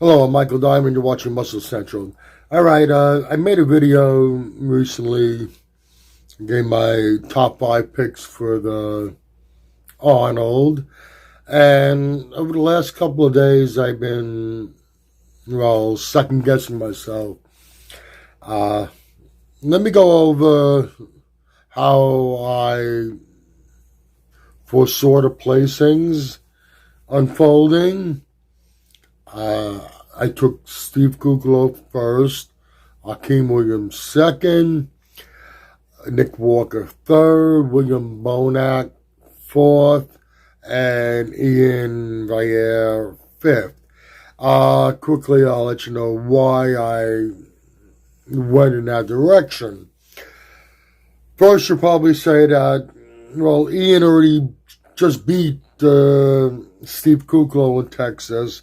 Hello, I'm Michael Diamond. You're watching Muscle Central. All right, I made a video recently. Gave my top 5 picks for the Arnold, and over the last couple of days, I've been second guessing myself. Uh, Let me go over how I foresaw the placings unfolding. I took Steve Kuklo first, Akeem Williams second, Nick Walker third, William Bonac fourth, and Ian Vier fifth. Quickly, I'll let you know why I went in that direction. First, you'll probably say that, Ian already just beat Steve Kuklo in Texas.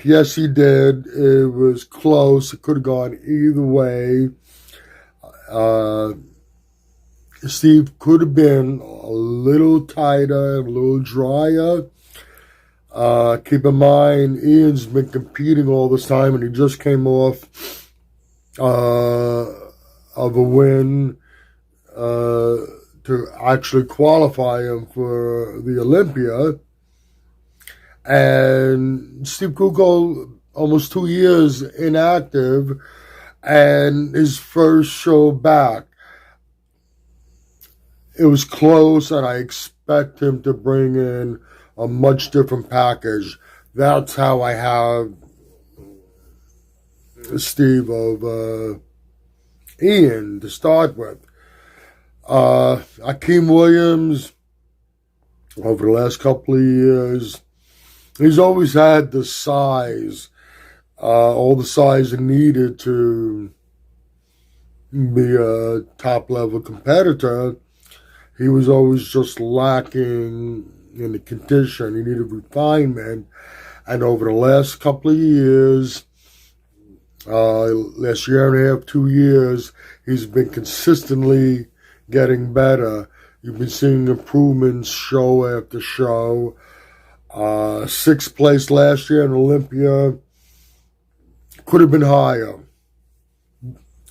Yes, he did. It was close. It could have gone either way. Steve could have been a little tighter, a little drier. Keep in mind, Ian's been competing all this time, and he just came off of a win to actually qualify him for the Olympia. And Steve Kuklo, almost 2 years inactive, and his first show back. It was close, and I expect him to bring in a much different package. That's how I have Steve over Ian to start with. Akeem Williams, over the last couple of years, he's always had the size, all the size needed to be a top-level competitor. He was always just lacking in the condition. He needed refinement. And over the last couple of years, last year and a half, 2 years, he's been consistently getting better. You've been seeing improvements show after show. 6th place last year in Olympia. Could have been higher.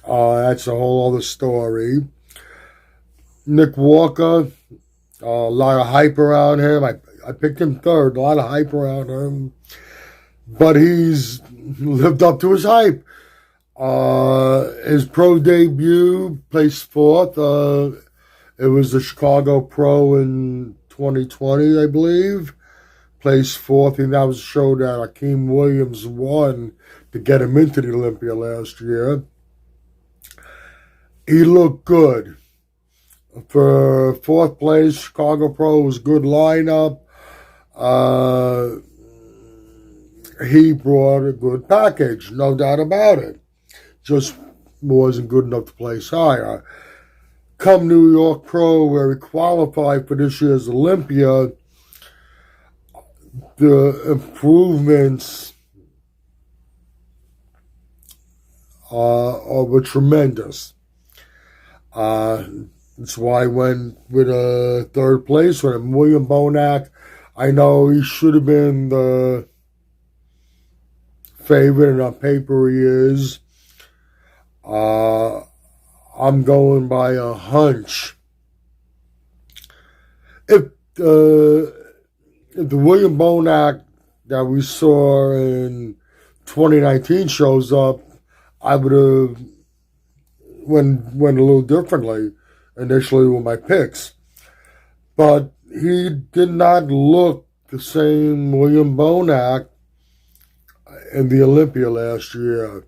That's a whole other story. Nick Walker, a lot of hype around him. I picked him third, a lot of hype around him. But he's lived up to his hype. His pro debut, placed fourth. It was the Chicago Pro in 2020, I believe. Placed fourth, and that was a show that Akeem Williams won to get him into the Olympia last year. He looked good. For fourth place, Chicago Pro was a good lineup. He brought a good package, no doubt about it. Just wasn't good enough to place higher. Come New York Pro, where he qualified for this year's Olympia, the improvements were tremendous. That's why I went with a third place with him. William Bonac, I know he should have been the favorite, and on paper he is. I'm going by a hunch. If the William Bonac that we saw in 2019 shows up, I would have went a little differently initially with my picks. But he did not look the same William Bonac in the Olympia last year.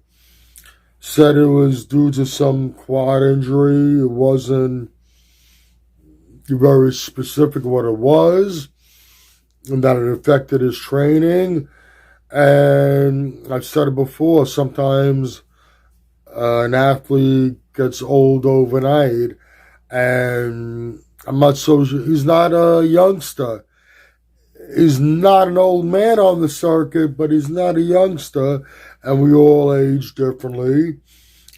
Said it was due to some quad injury. It wasn't very specific what it was, and that it affected his training. And I've said it before, sometimes an athlete gets old overnight, and I'm not so sure. He's not a youngster. He's not an old man on the circuit, but he's not a youngster, and we all age differently.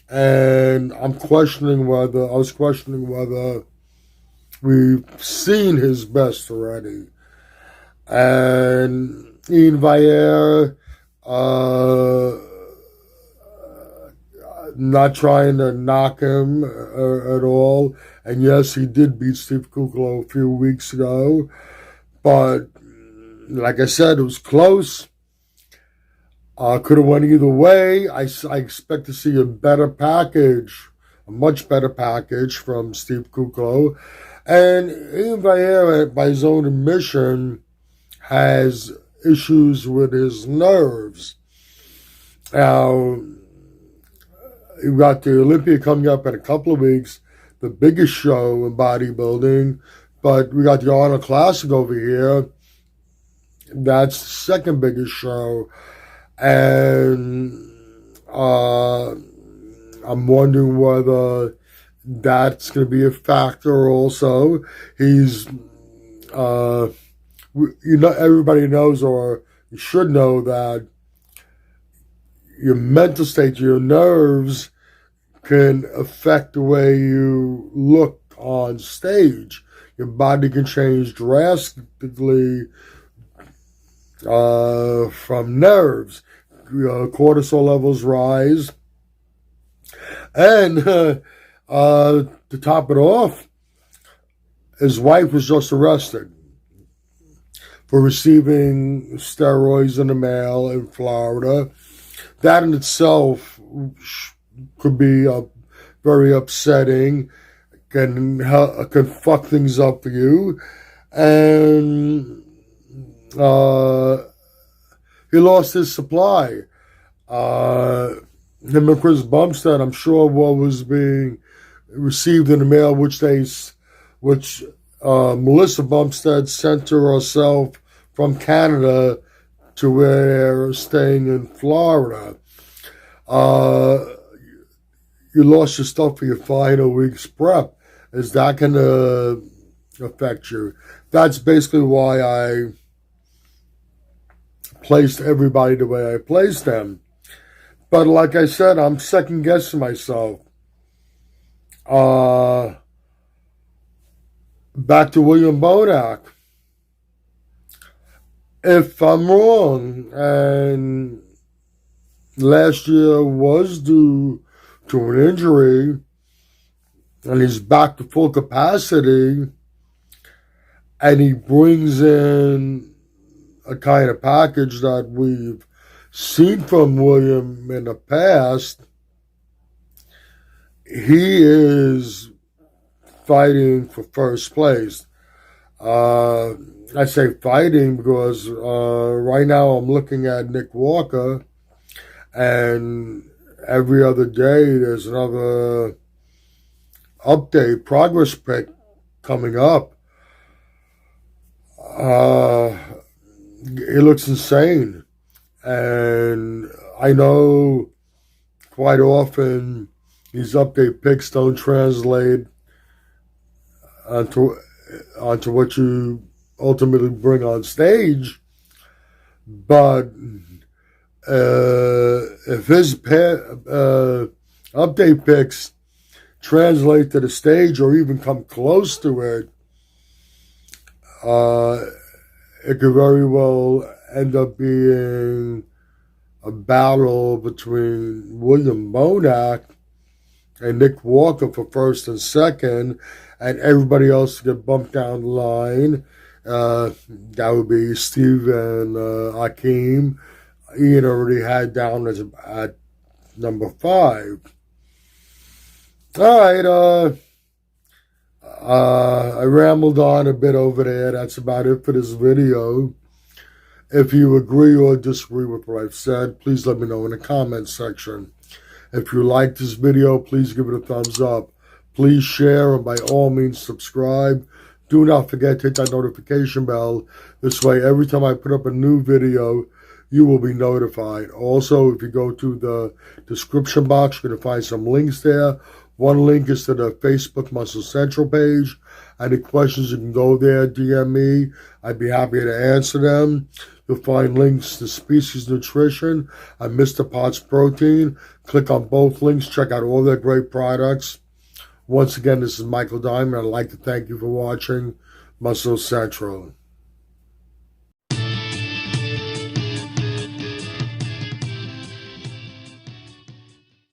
And I was questioning whether we've seen his best already. And Ian Vier, Not trying to knock him at all. And yes, he did beat Steve Kuklo a few weeks ago. But like I said, it was close. Could have went either way. I expect to see a better package, a much better package from Steve Kuklo. And even by his own admission, has issues with his nerves. Now, you've got the Olympia coming up in a couple of weeks, the biggest show in bodybuilding. But we got the Arnold Classic over here. That's the second biggest show. And I'm wondering whether that's going to be a factor also. He's, everybody knows, or you should know, that your mental state, your nerves can affect the way you look on stage. Your body can change drastically from nerves. Cortisol levels rise. And to top it off, his wife was just arrested for receiving steroids in the mail in Florida. That in itself could be very upsetting, can fuck things up for you. And he lost his supply. Him and Chris Bumstead, I'm sure what was being received in the mail, which Melissa Bumstead sent to herself from Canada to where they're staying in Florida. You lost your stuff for your final week's prep. Is that going to affect you? That's basically why I placed everybody the way I placed them. But like I said, I'm second guessing myself. Back to William Bonac. If I'm wrong, and last year was due to an injury, and he's back to full capacity, and he brings in a kind of package that we've seen from William in the past, he is fighting for first place. I say fighting because right now I'm looking at Nick Walker, and every other day there's another update, progress pick coming up. It looks insane. And I know quite often these update picks don't translate onto what you ultimately bring on stage. But if his update picks translate to the stage or even come close to it, it could very well end up being a battle between William Bonac and Nick Walker for first and second, and everybody else get bumped down the line. That would be Steve and Akeem. Ian already had down as at number 5. All right, I rambled on a bit over there. That's about it for this video. If you agree or disagree with what I've said, please let me know in the comments section. If you like this video, please give it a thumbs up. Please share, and by all means subscribe. Do not forget to hit that notification bell. This way, every time I put up a new video, you will be notified. Also, if you go to the description box, you're going to find some links there. One link is to the Facebook Muscle Central page. Any questions, you can go there, DM me. I'd be happy to answer them. You'll find links to Species Nutrition and Mr. Potts Protein. Click on both links. Check out all their great products. Once again, this is Michael Diamond. I'd like to thank you for watching Muscle Central.